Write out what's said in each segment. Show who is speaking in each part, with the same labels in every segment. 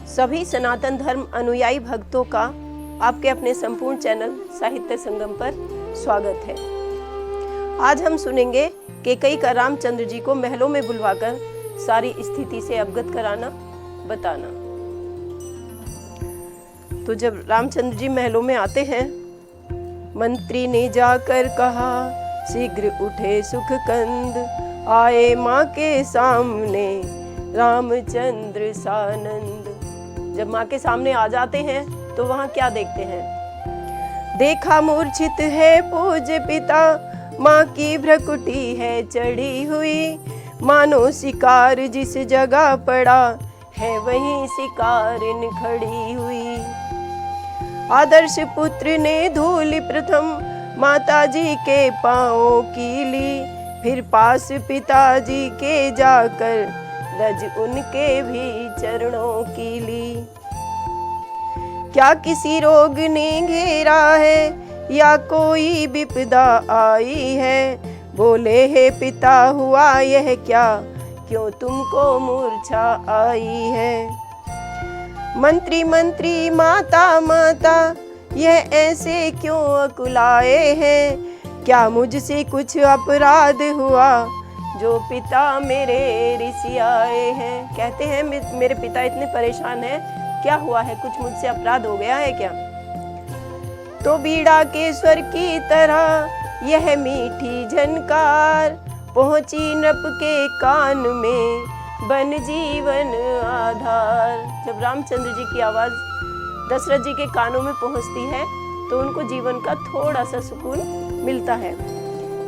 Speaker 1: सभी सनातन धर्म अनुयायी भक्तों का आपके अपने संपूर्ण चैनल साहित्य संगम पर स्वागत है। आज हम सुनेंगे कैकेयी का रामचंद्र जी को महलों में बुलवाकर सारी स्थिति से अवगत कराना बताना। तो जब रामचंद्र जी महलों में आते हैं, मंत्री ने जाकर कहा शीघ्र उठे सुख कंद, आए माँ के सामने रामचंद्र सानंद। जब माँ के सामने आ जाते हैं तो वहाँ क्या देखते हैं? देखा मूर्छित है पूज्य पिता, माँ की भ्रकुटी है चढ़ी हुई, मानो शिकार जिस जगह पड़ा है वहीं शिकारिन खड़ी हुई। आदर्श पुत्र ने धूलि प्रथम माता जी के पाँवों की ली, फिर पास पिताजी के जाकर रज उनके भी चरणों की ली। क्या किसी रोग ने घेरा है या कोई विपदा आई है? बोले हे पिता हुआ यह क्या, क्यों तुमको मूर्छा आई है? मंत्री मंत्री माता माता यह ऐसे क्यों अकुलाए हैं? क्या मुझसे कुछ अपराध हुआ जो पिता मेरे रिसियाए हैं? कहते हैं मेरे पिता इतने परेशान हैं, क्या हुआ है? कुछ मुझसे अपराध हो गया है क्या? तो बीड़ा के स्वर की तरह यह मीठी झनकार पहुंची नृप के कान में, बन जीवन आधार। जब रामचंद्र जी की आवाज दशरथ जी के कानों में पहुंचती है तो उनको जीवन का थोड़ा सा सुकून मिलता है।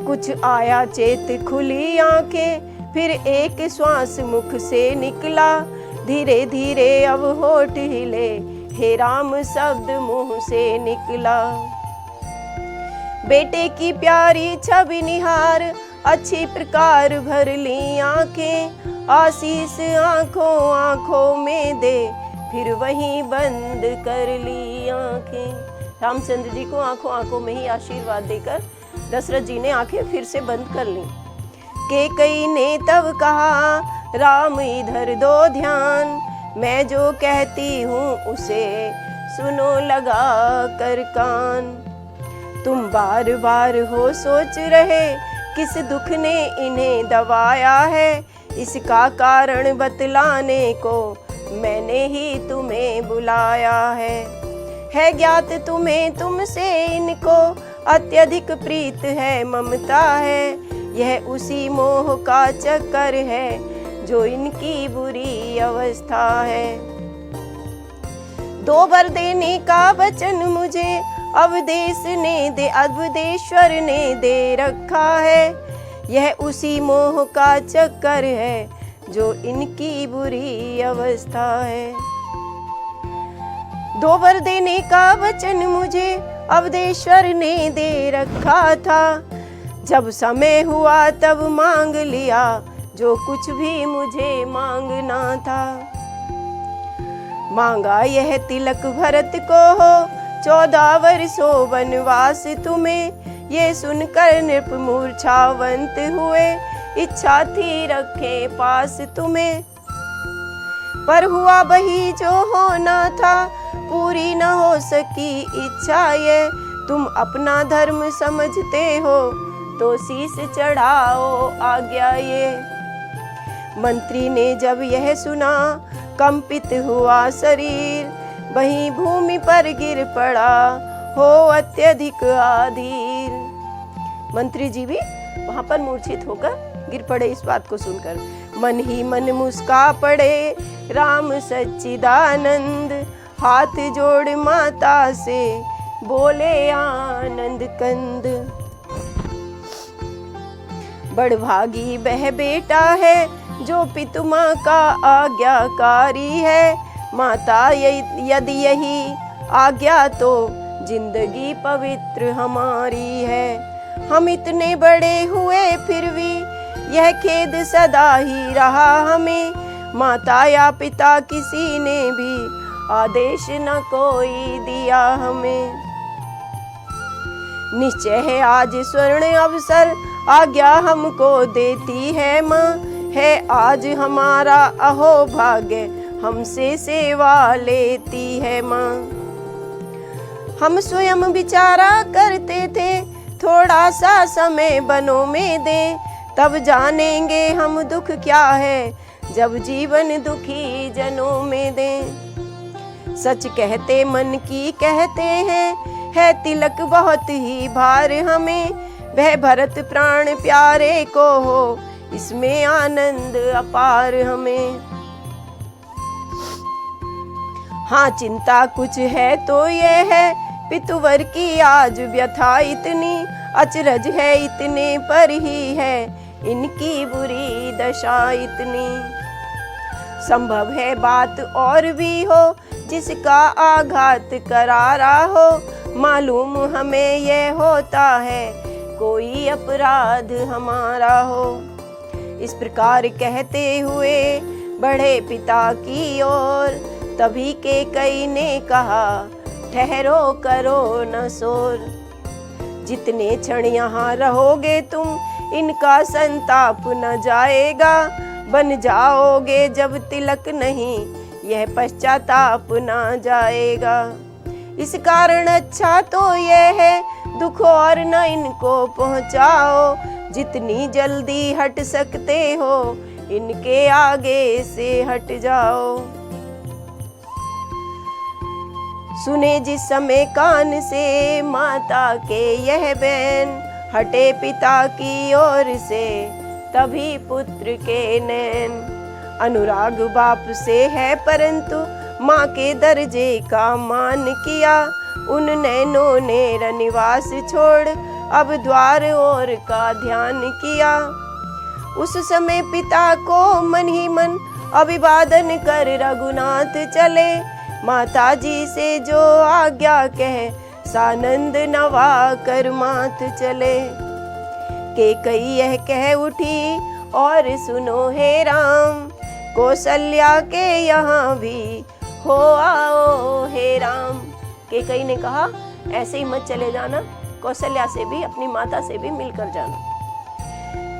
Speaker 1: कुछ आया चेत खुली आंखें, फिर एक श्वास मुख से निकला, धीरे धीरे अब होठ हिले, हे राम शब्द मुंह से निकला। बेटे की प्यारी छवि निहार अच्छी प्रकार भर ली आंखें, आशीष आंखों आंखों में दे, फिर वहीं बंद कर ली आंखें। रामचंद्र जी को आंखों आंखों में ही आशीर्वाद देकर दशरथ जी ने आंखें फिर से बंद कर ली। कैकेयी ने तब कहा राम इधर दो ध्यान, मैं जो कहती हूँ उसे सुनो लगा कर कान। तुम बार बार हो सोच रहे किस दुख ने इन्हें दबाया है, इसका कारण बतलाने को मैंने ही तुम्हें बुलाया है ज्ञात तुम्हें तुमसे इनको अत्यधिक प्रीत है ममता है, यह उसी मोह का चक्कर है जो इनकी बुरी अवस्था है। दो वर देने का वचन मुझे अवधेश्वर ने दे रखा है, यह उसी मोह का चक्कर है जो इनकी बुरी अवस्था है। दो वर देने का वचन मुझे अवधेश्वर ने दे रखा था, जब समय हुआ तब मांग लिया जो कुछ भी मुझे मांगना था। मांगा यह तिलक भरत को हो 14 वर्षों वनवास तुम्हें, ये सुनकर नृप मूर्छावंत हुए, इच्छा थी रखे पास तुम्हें। पर हुआ वही जो होना था, पूरी न हो सकी इच्छा ये, तुम अपना धर्म समझते हो तो शीश चढ़ाओ आज्ञा ये। मंत्री ने जब यह सुना कंपित हुआ शरीर, वहीं भूमि पर गिर पड़ा हो अत्यधिक आधीर। मंत्री जी भी वहां पर मूर्छित होकर गिर पड़े इस बात को सुनकर। मन ही मन मुस्का पड़े राम सच्चिदानंद, हाथ जोड़ माता से बोले आनंद कंद। बड़भागी वह बेटा है जो पितु माँ का आज्ञाकारी है, माता यदि यही आज्ञा तो जिंदगी पवित्र हमारी है। हम इतने बड़े हुए फिर भी यह खेद सदा ही रहा हमें, माता या पिता किसी ने भी आदेश न कोई दिया हमें। निश्चय है आज स्वर्ण अवसर आज्ञा हमको देती है माँ, है आज हमारा अहो भाग्य हमसे सेवा लेती है माँ। हम स्वयं विचारा करते थे, थोड़ा सा समय बनों में दे, तब जानेंगे हम दुख क्या है, जब जीवन दुखी जनों में दे। सच कहते मन की कहते हैं, है तिलक बहुत ही भार हमें, वह भरत प्राण प्यारे को हो, इसमें आनंद अपार हमें। हाँ चिंता कुछ है तो ये है, पितुवर की आज व्यथा इतनी, अचरज है इतने पर ही है, इनकी बुरी दशा इतनी। संभव है बात और भी हो, जिसका आघात करारा हो, मालूम हमें ये होता है, कोई अपराध हमारा हो। इस प्रकार कहते हुए बढ़े पिता की ओर, तभी के कई ने कहा, ठहरो करो न शोर। जितने क्षण यहाँ रहोगे तुम, इनका संताप न जाएगा, बन जाओगे जब तिलक नहीं, यह पश्चाताप न जाएगा। इस कारण अच्छा तो यह है, दुख और न इनको पहुँचाओ, जितनी जल्दी हट सकते हो, इनके आगे से हट जाओ। सुने जिस समय कान से माता के यह बैन, हटे पिता की ओर से तभी पुत्र के नैन। अनुराग बाप से है परंतु माँ के दर्जे का मान किया, उन नैनों ने रनिवास छोड़ अब द्वार और का ध्यान किया। उस समय पिता को मन ही मन अभिवादन कर रघुनाथ चले, माता जी से जो आज्ञा कहे, सानंद नवा कर मात चले। के कई यह कह उठी और सुनो हे राम, कौशल्या के यहाँ भी हो आओ हे राम। के कई ने कहा ऐसे ही मत चले जाना, कौशल्या से भी, अपनी माता से भी मिलकर जाना।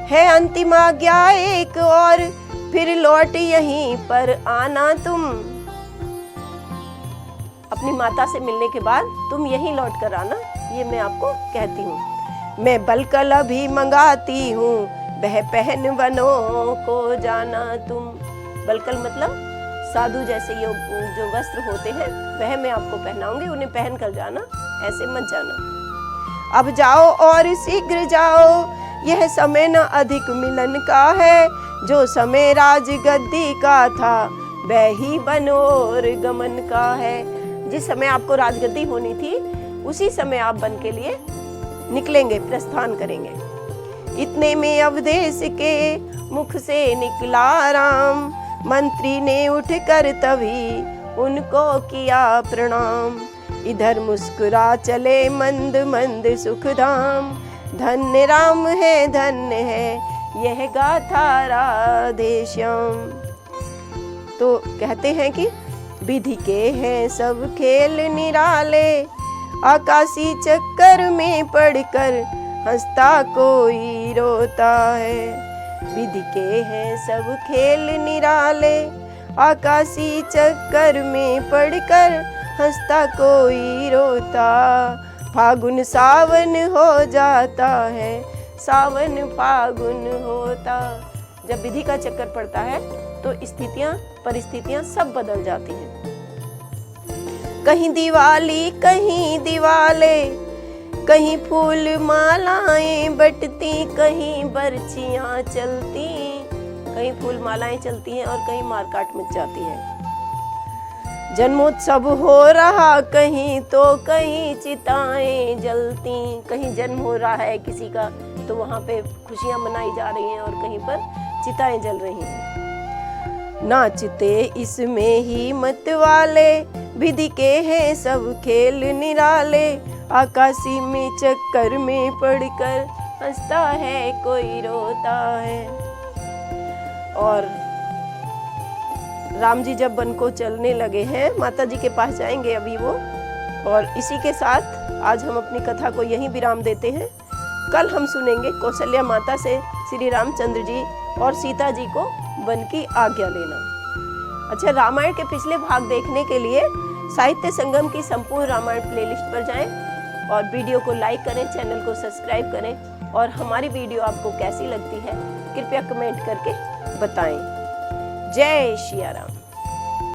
Speaker 1: है अंतिम आज्ञा एक और, फिर लौट यहीं पर आना तुम। अपनी माता से मिलने के बाद तुम यहीं लौट कर आना, ये मैं आपको कहती हूँ। मैं बलकल अभी मंगाती हूँ, वह पहन बनों को जाना तुम। बलकल मतलब साधु जैसे जो वस्त्र होते हैं, वह मैं आपको पहनाऊंगी, उन्हें पहन कर जाना, ऐसे मत जाना। अब जाओ और शीघ्र जाओ, यह समय न अधिक मिलन का है, जो समय राज गद्दी का था, वह ही बनोर गमन का है। जिस समय आपको राजगद्दी होनी थी, उसी समय आप बन के लिए निकलेंगे, प्रस्थान करेंगे। इतने में अवधेश के मुख से निकला राम, मंत्री ने उठकर तभी उनको किया प्रणाम। इधर मुस्कुरा चले मंद मंद सुखधाम, धन्य राम है धन्य है यह गाथा राधे श्याम। तो कहते हैं कि विधि के हैं सब खेल निराले, आकाशी चक्कर में पड़कर हंसता कोई रोता है। विधि के हैं सब खेल निराले, आकाशी चक्कर में पड़कर हंसता कोई रोता। फागुन सावन हो जाता है, सावन फागुन होता। जब विधि का चक्कर पड़ता है तो स्थितियां परिस्थितियां सब बदल जाती हैं। कहीं दिवाली कहीं दिवाले, कहीं फूल मालाएं बटती, कहीं बर्छियां चलती। कहीं फूल मालाएं चलती हैं और कहीं मारकाट मच जाती है। जन्मोत्सव हो रहा कहीं तो कहीं चिताएं जलती। कहीं जन्म हो रहा है किसी का तो वहाँ पे खुशियाँ मनाई जा रही हैं और कहीं पर चिताएं जल रही हैं। नाचते इसमें ही मत वाले, विधि के हैं सब खेल निराले। आकाशी में चक्कर में पड़कर हंसता है कोई रोता है। और राम जी जब वन को चलने लगे हैं, माता जी के पास जाएंगे अभी वो। और इसी के साथ आज हम अपनी कथा को यहीं विराम देते हैं। कल हम सुनेंगे कौशल्या माता से श्री रामचंद्र जी और सीता जी को वन की आज्ञा लेना। अच्छा, रामायण के पिछले भाग देखने के लिए साहित्य संगम की संपूर्ण रामायण प्लेलिस्ट पर जाएं और वीडियो को लाइक करें, चैनल को सब्सक्राइब करें और हमारी वीडियो आपको कैसी लगती है कृपया कमेंट करके बताएं। जय सिया राम।